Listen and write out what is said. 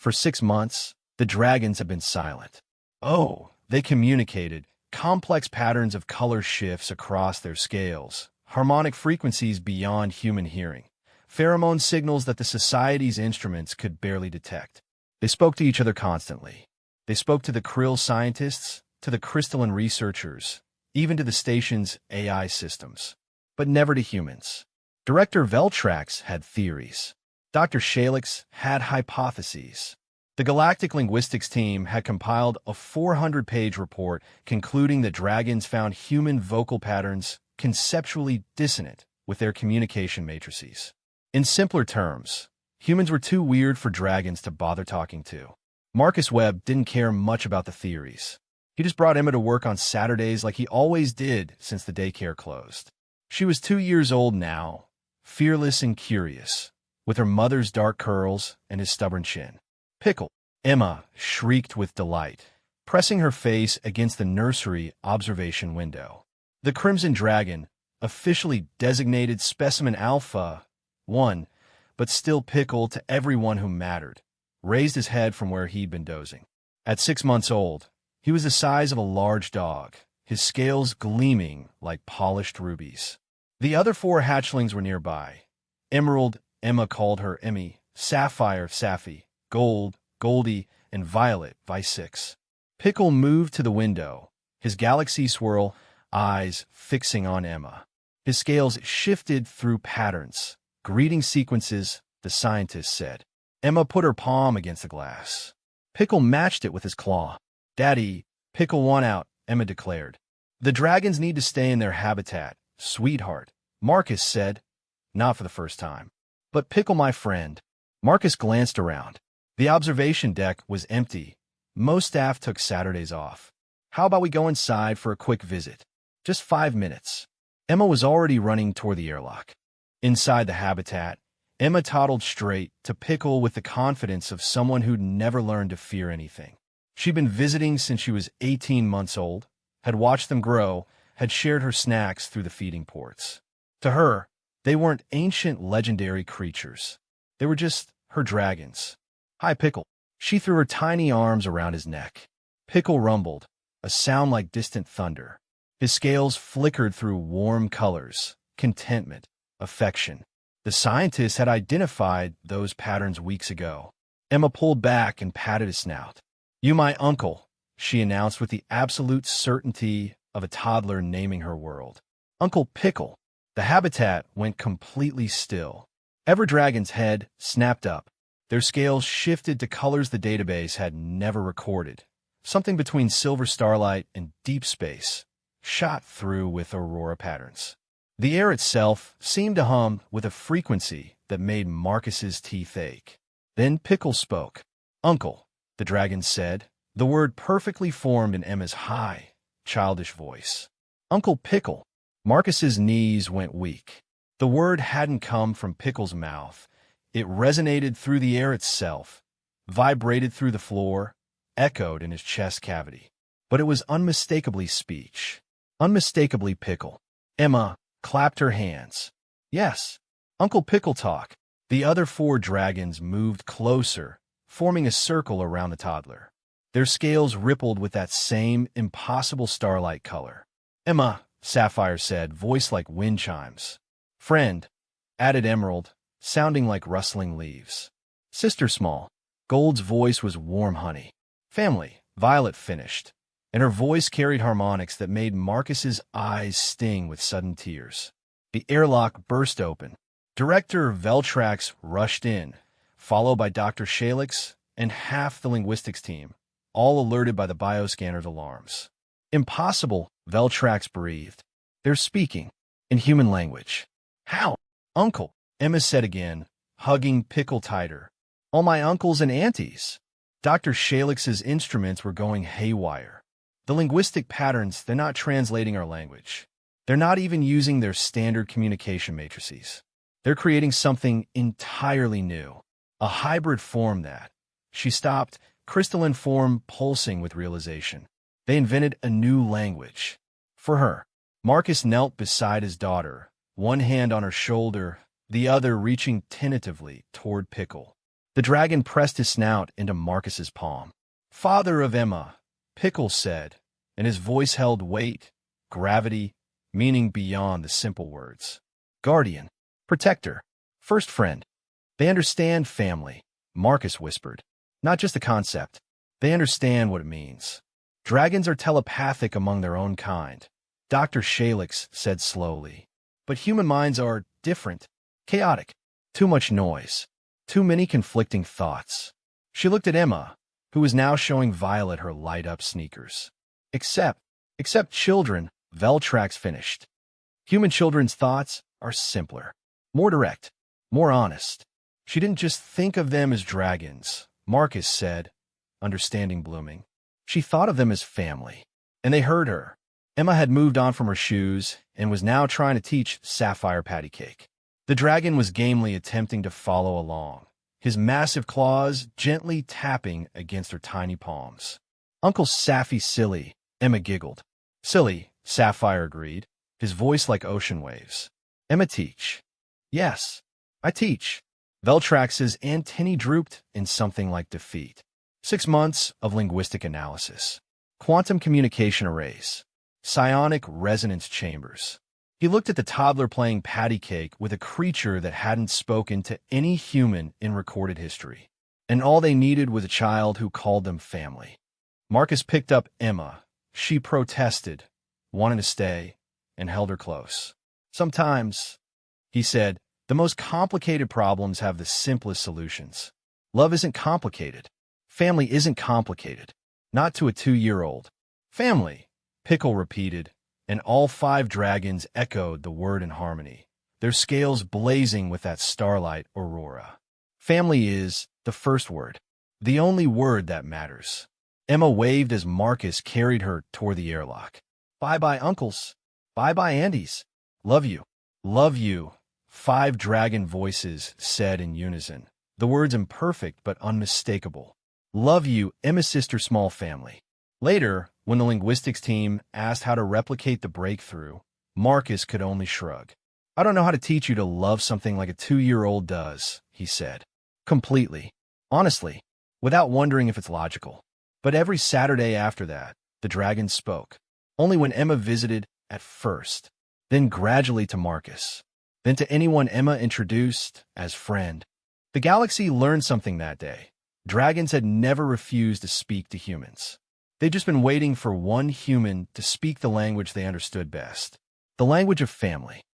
For 6 months, the dragons have been silent. Oh, they communicated complex patterns of color shifts across their scales, harmonic frequencies beyond human hearing, pheromone signals that the society's instruments could barely detect. They spoke to each other constantly. They spoke to the krill scientists, to the crystalline researchers, even to the station's AI systems, but never to humans. Director Veltrax had theories. Dr. Shalix had hypotheses. The Galactic Linguistics team had compiled a 400-page report concluding that dragons found human vocal patterns conceptually dissonant with their communication matrices. In simpler terms, humans were too weird for dragons to bother talking to. Marcus Webb didn't care much about the theories. He just brought Emma to work on Saturdays like he always did since the daycare closed. She was 2 years old now, fearless and curious, with her mother's dark curls and his stubborn chin. Pickle! Emma shrieked with delight, pressing her face against the nursery observation window. The Crimson Dragon, officially designated Specimen Alpha 1, but still Pickle to everyone who mattered, raised his head from where he'd been dozing. At 6 months old, he was the size of a large dog, his scales gleaming like polished rubies. The other 4 hatchlings were nearby. Emerald, Emma called her Emmy, Sapphire, Sapphy, Gold, Goldie, and Violet, Vi6. Pickle moved to the window, his galaxy swirl eyes fixing on Emma. His scales shifted through patterns, greeting sequences, the scientist said. Emma put her palm against the glass. Pickle matched it with his claw. Daddy, Pickle won out, Emma declared. The dragons need to stay in their habitat, sweetheart, Marcus said. Not for the first time. But Pickle, my friend. Marcus glanced around. The observation deck was empty. Most staff took Saturdays off. How about we go inside for a quick visit? Just 5 minutes. Emma was already running toward the airlock. Inside the habitat, Emma toddled straight to Pickle with the confidence of someone who'd never learned to fear anything. She'd been visiting since she was 18 months old, had watched them grow, had shared her snacks through the feeding ports. To her, they weren't ancient legendary creatures. They were just her dragons. Hi, Pickle. She threw her tiny arms around his neck. Pickle rumbled, a sound like distant thunder. His scales flickered through warm colors, contentment, affection. The scientists had identified those patterns weeks ago. Emma pulled back and patted his snout. You my uncle, she announced with the absolute certainty of a toddler naming her world. Uncle Pickle. The habitat went completely still. Everdragon's head snapped up. Their scales shifted to colors the database had never recorded, something between silver starlight and deep space, shot through with aurora patterns. The air itself seemed to hum with a frequency that made Marcus's teeth ache. Then Pickle spoke. Uncle, the dragon said, the word perfectly formed in Emma's high, childish voice. Uncle Pickle. Marcus's knees went weak. The word hadn't come from Pickle's mouth. It resonated through the air itself, vibrated through the floor, echoed in his chest cavity. But it was unmistakably speech, unmistakably Pickle. Emma clapped her hands. Yes, Uncle Pickle talk. The other 4 dragons moved closer, forming a circle around the toddler. Their scales rippled with that same impossible starlight color. Emma, Sapphire said, voice like wind chimes. Friend, added Emerald, sounding like rustling leaves. Sister Small. Gold's voice was warm honey. Family, Violet finished, and her voice carried harmonics that made Marcus's eyes sting with sudden tears. The airlock burst open. Director Veltrax rushed in, followed by Dr. Shalix and half the linguistics team, all alerted by the bioscanner's alarms. Impossible, Veltrax breathed. They're speaking in human language. How? Uncle, Emma said again, hugging Pickle tighter. All my uncles and aunties. Dr. Shalix's instruments were going haywire. The linguistic patterns, they're not translating our language. They're not even using their standard communication matrices. They're creating something entirely new, a hybrid form that. She stopped, crystalline form pulsing with realization. They invented a new language. For her. Marcus knelt beside his daughter, one hand on her shoulder, the other reaching tentatively toward Pickle. The dragon pressed his snout into Marcus's palm. "Father of Emma," Pickle said, and his voice held weight, gravity, meaning beyond the simple words. "Guardian, protector, first friend. They understand family," Marcus whispered. "Not just the concept. They understand what it means. Dragons are telepathic among their own kind," Dr. Shalix said slowly. "But human minds are different, chaotic. Too much noise. Too many conflicting thoughts." She looked at Emma, who was now showing Violet her light-up sneakers. Except children, Veltrax finished. "Human children's thoughts are simpler, more direct, more honest." "She didn't just think of them as dragons," Marcus said, understanding blooming. "She thought of them as family." And they heard her. Emma had moved on from her shoes and was now trying to teach Sapphire patty cake. The dragon was gamely attempting to follow along, his massive claws gently tapping against her tiny palms. "Uncle Sapphy silly," Emma giggled. "Silly," Sapphire agreed, his voice like ocean waves. "Emma teach." "Yes, I teach." Veltrax's antennae drooped in something like defeat. 6 months of linguistic analysis. Quantum communication arrays. Psionic resonance chambers. He looked at the toddler playing patty cake with a creature that hadn't spoken to any human in recorded history. And all they needed was a child who called them family. Marcus picked up Emma. She protested, wanting to stay, and held her close. "Sometimes," he said, "the most complicated problems have the simplest solutions. Love isn't complicated. Family isn't complicated. Not to a 2-year-old. Family," Pickle repeated, and all 5 dragons echoed the word in harmony, their scales blazing with that starlight aurora. Family is the first word, the only word that matters. Emma waved as Marcus carried her toward the airlock. "Bye-bye, uncles. Bye-bye, aunties. Love you. Love you," 5 dragon voices said in unison, the words imperfect but unmistakable. "Love you, Emma's sister small family." Later, when the linguistics team asked how to replicate the breakthrough, Marcus could only shrug. "I don't know how to teach you to love something like a 2-year-old does," he said. "Completely. Honestly, without wondering if it's logical." But every Saturday after that, the dragons spoke. Only when Emma visited at first, then gradually to Marcus, then to anyone Emma introduced as friend. The galaxy learned something that day. Dragons had never refused to speak to humans. They'd just been waiting for one human to speak the language they understood best, the language of family.